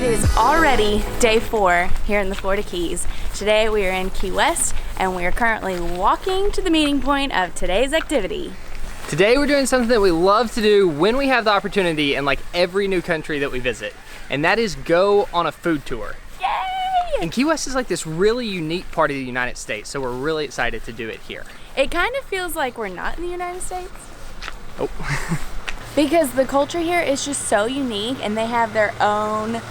It is already day 4 here in the Florida Keys. Today we are in Key West and we are currently walking to the meeting point of today's activity. Today we're doing something that we love to do when we have the opportunity in like every new country that we visit, and that is go on a food tour. Yay! And Key West is like this really unique part of the United States, so we're really excited to do it here. It kind of feels like we're not in the United States. Oh. Because the culture here is just so unique and they have their own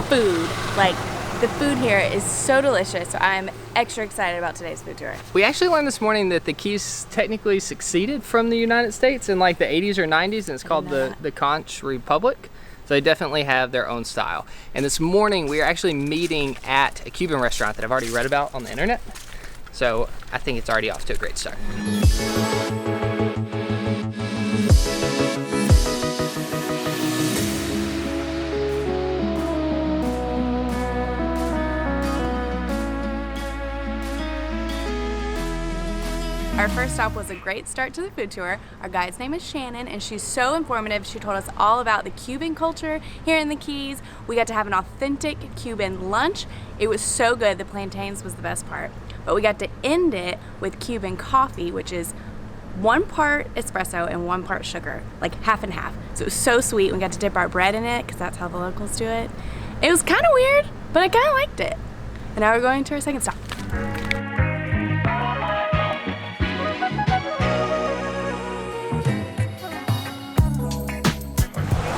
food. Like, the food here is so delicious, so I'm extra excited about today's food tour. We actually learned this morning that the Keys technically succeeded from the United States in like the 80s or 90s, and it's called the Conch Republic. So they definitely have their own style. And this morning we are actually meeting at a Cuban restaurant that I've already read about on the internet. So I think it's already off to a great start. Our first stop was a great start to the food tour. Our guide's name is Shannon and she's so informative. She told us all about the Cuban culture here in the Keys. We got to have an authentic Cuban lunch. It was so good. The plantains was the best part. But we got to end it with Cuban coffee, which is 1 part espresso and 1 part sugar, like half and half. So it was so sweet. We got to dip our bread in it because that's how the locals do it. It was kind of weird, but I kind of liked it. And now we're going to our second stop.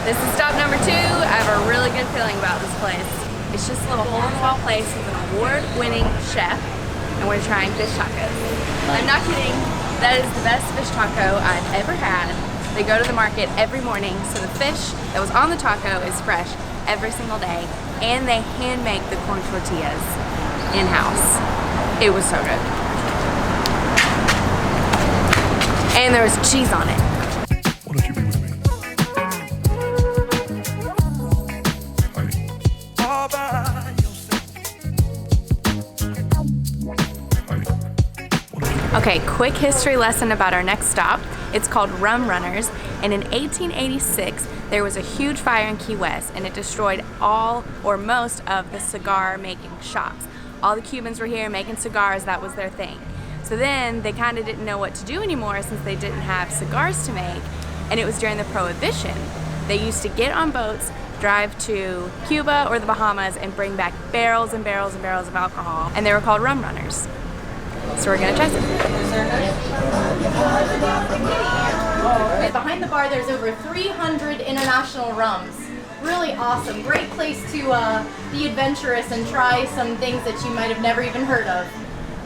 This is stop number 2. I have a really good feeling about this place. It's just a little hole-in-the-wall place with an award-winning chef, and we're trying fish tacos. I'm not kidding. That is the best fish taco I've ever had. They go to the market every morning, so the fish that was on the taco is fresh every single day, and they hand make the corn tortillas in-house. It was so good. And there was cheese on it. Why don't you be with me? All by yourself. Okay, quick history lesson about our next stop. It's called Rum Runners, and in 1886 there was a huge fire in Key West and it destroyed all or most of the cigar making shops. All the Cubans were here making cigars, that was their thing. So then they kind of didn't know what to do anymore since they didn't have cigars to make, and it was during the Prohibition. They used to get on boats, drive to Cuba or the Bahamas and bring back barrels and barrels and barrels of alcohol, and they were called rum runners. So we're gonna try some. Behind the bar there's over 300 international rums. Really awesome. Great place to be adventurous and try some things that you might have never even heard of.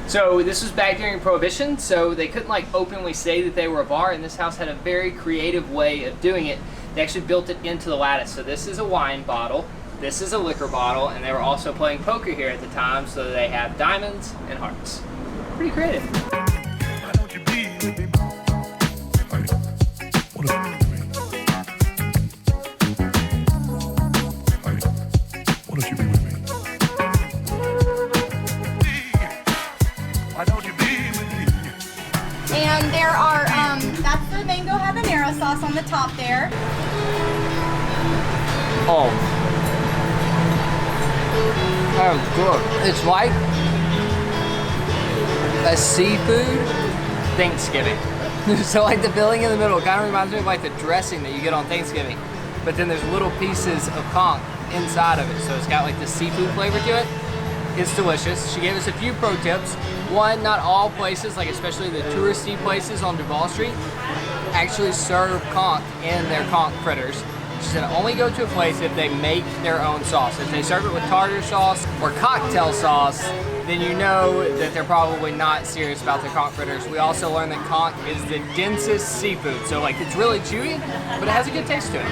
So this was back during Prohibition, so they couldn't like openly say that they were a bar, and this house had a very creative way of doing it. They actually built it into the lattice. So this is a wine bottle, this is a liquor bottle, and they were also playing poker here at the time, so they have diamonds and hearts. Pretty creative. Why don't you be with me? Why don't you be with me? Why don't you be with me? Why don't you be with me? And there are, that's the mango habanero sauce on the top there. Oh. Oh, good. It's like a seafood Thanksgiving. So like the filling in the middle kind of reminds me of like the dressing that you get on Thanksgiving. But then there's little pieces of conch inside of it. So it's got like the seafood flavor to it. It's delicious. She gave us a few pro tips. One, not all places, like especially the touristy places on Duval Street, actually serve conch in their conch fritters. She said only go to a place if they make their own sauce. If they serve it with tartar sauce or cocktail sauce, then you know that they're probably not serious about their conch fritters. We also learned that conch is the densest seafood. So like it's really chewy, but it has a good taste to it.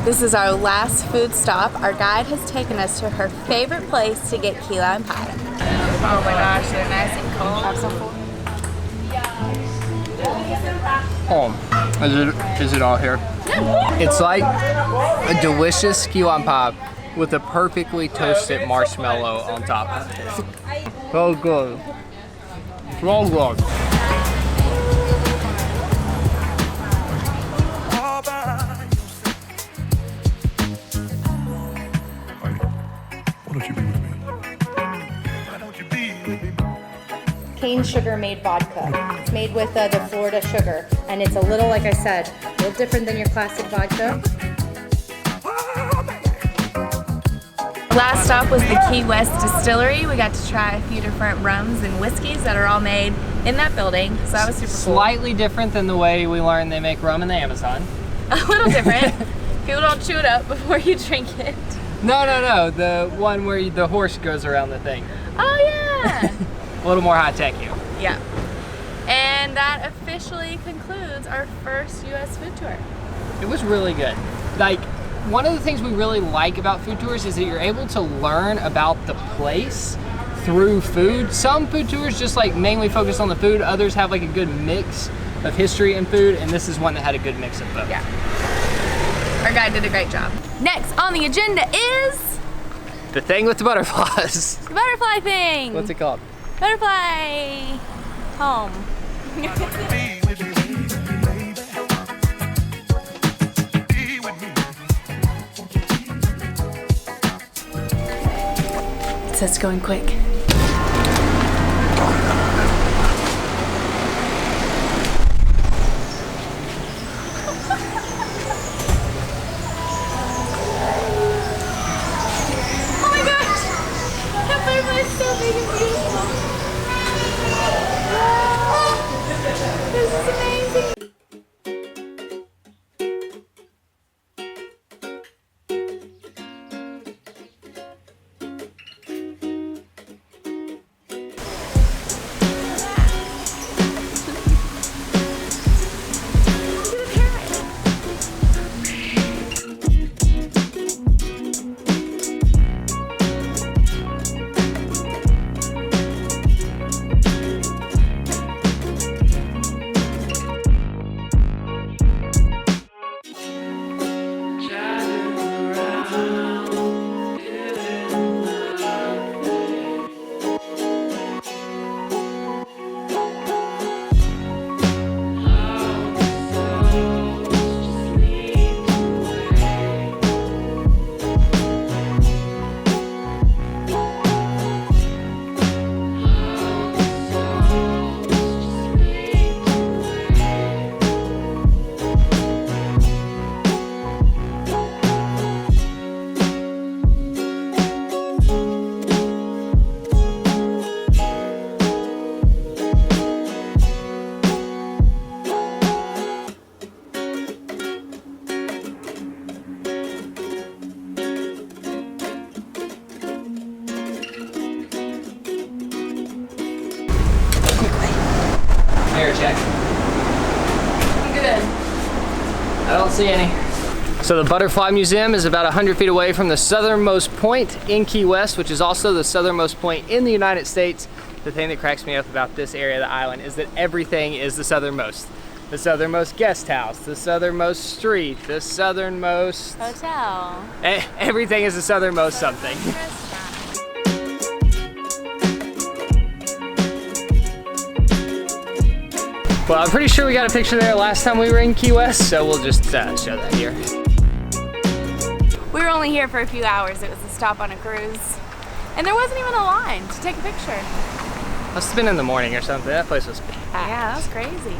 This is our last food stop. Our guide has taken us to her favorite place to get key lime pie. Oh my gosh, they're nice and cold. Have some food. Is it all here? It's like a delicious key lime pie with a perfectly toasted marshmallow on top. So good. So good. All by yourself. don't you be with me? Why don't you be with me? Cane sugar made vodka. It's made with the Florida sugar, and it's a little, like I said, a little different than your classic vodka. Last stop was the Key West distillery. We got to try a few different rums and whiskeys that are all made in that building, so that was super cool. Slightly different than the way we learned they make rum in the Amazon. A little different. People don't chew it up before you drink it. No, the one where the horse goes around the thing. Oh yeah! A little more high tech, you. Yeah. And that officially concludes our first U.S. food tour. It was really good. Like, one of the things we really like about food tours is that you're able to learn about the place through food. Some food tours just like mainly focus on the food. Others have like a good mix of history and food, and this is one that had a good mix of both. Yeah. Our guide did a great job. Next on the agenda is The thing with the butterflies. the butterfly thing. What's it called? Butterfly home. Be with me, baby. Be with me. It says going quick. Oh my gosh! That butterfly is so big and beautiful. This is amazing. Air check. I'm good. I don't see any. So the Butterfly Museum is about 100 feet away from the southernmost point in Key West, which is also the southernmost point in the United States. The thing that cracks me up about this area of the island is that everything is the southernmost. The southernmost guest house, the southernmost street, the southernmost... Hotel. Everything is the southernmost something. Well, I'm pretty sure we got a picture there last time we were in Key West, so we'll just show that here. We were only here for a few hours. It was a stop on a cruise. And there wasn't even a line to take a picture. Must have been in the morning or something. That place was packed. Yeah, that was crazy.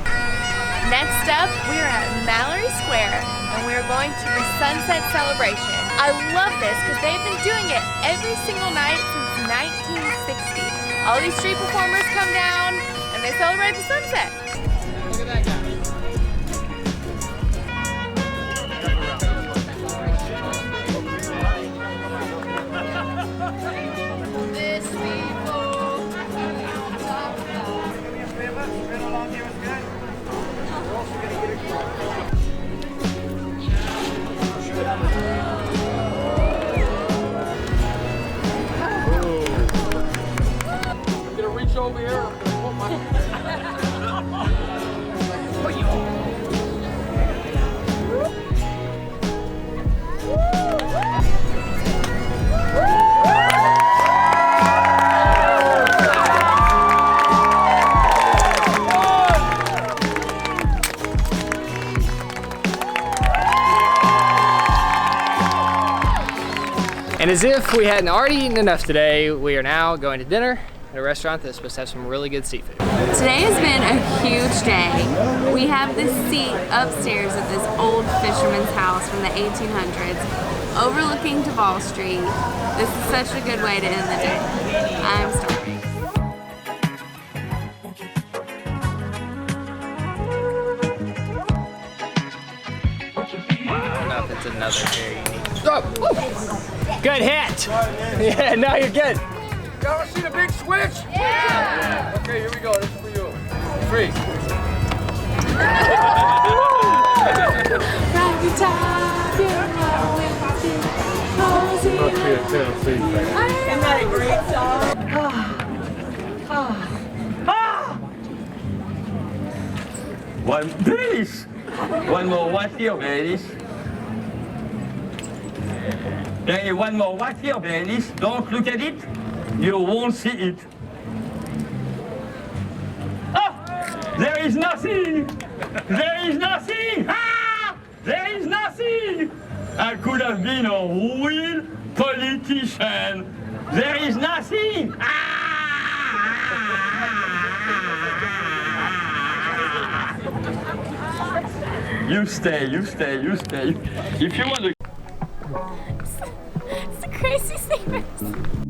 Next up, we're at Mallory Square, and we're going to the sunset celebration. I love this because they've been doing it every single night since 1960. All these street performers come down, and they celebrate the sunset. Look at that guy. I'm gonna reach over here. I'm gonna put my... And as if we hadn't already eaten enough today, we are now going to dinner at a restaurant that's supposed to have some really good seafood. Today has been a huge day. We have this seat upstairs at this old fisherman's house from the 1800s, overlooking Duval Street. This is such a good way to end the day. I'm starving. I don't know if it's another very unique. Oh, good hit! Yeah, no, you're good. Y'all wanna see the big switch? Yeah! Okay, here we go. This is for you. Freeze. Isn't that a great song? One, please. One more, what's your please? Hey, one more, what's your please? Don't look at it. You won't see it. Ah! There is nothing! There is nothing! Ah! There is nothing! I could have been a real politician. There is nothing! Ah! You stay, you stay, you stay. If you want to... It's the craziest thing I've ever seen.